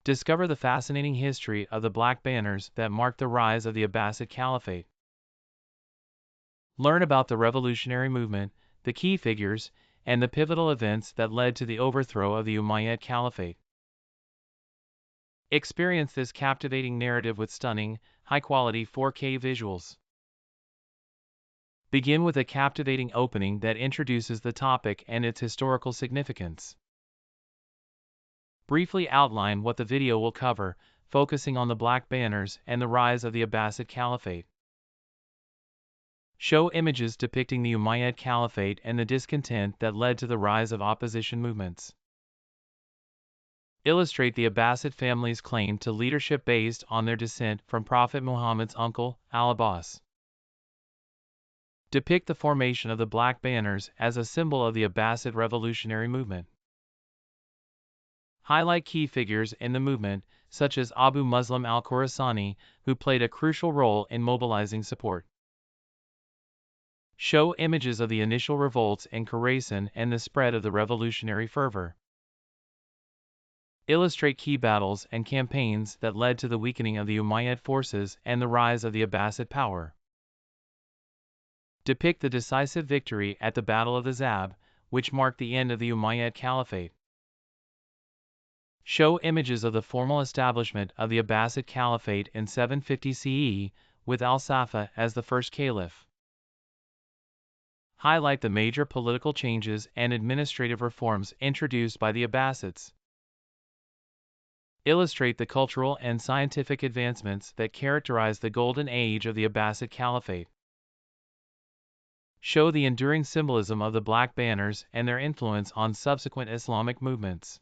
Discover the fascinating history of the Black Banners that marked the rise of the Abbasid Caliphate. Learn about the revolutionary movement, the key figures, and the pivotal events that led to the overthrow of the Umayyad Caliphate. Experience this captivating narrative with stunning, high-quality 4K visuals. Begin with a captivating opening that introduces the topic and its historical significance. Briefly outline what the video will cover, focusing on the Black Banners and the rise of the Abbasid Caliphate. Show images depicting the Umayyad Caliphate and the discontent that led to the rise of opposition movements. Illustrate the Abbasid family's claim to leadership based on their descent from Prophet Muhammad's uncle, Al-Abbas. Depict the formation of the Black Banners as a symbol of the Abbasid revolutionary movement. Highlight key figures in the movement, such as Abu Muslim al-Khurasani, who played a crucial role in mobilizing support. Show images of the initial revolts in Khorasan and the spread of the revolutionary fervor. Illustrate key battles and campaigns that led to the weakening of the Umayyad forces and the rise of the Abbasid power. Depict the decisive victory at the Battle of the Zab, which marked the end of the Umayyad Caliphate. Show images of the formal establishment of the Abbasid Caliphate in 750 CE, with al-Safa as the first caliph. Highlight the major political changes and administrative reforms introduced by the Abbasids. Illustrate the cultural and scientific advancements that characterize the golden age of the Abbasid Caliphate. Show the enduring symbolism of the Black Banners and their influence on subsequent Islamic movements.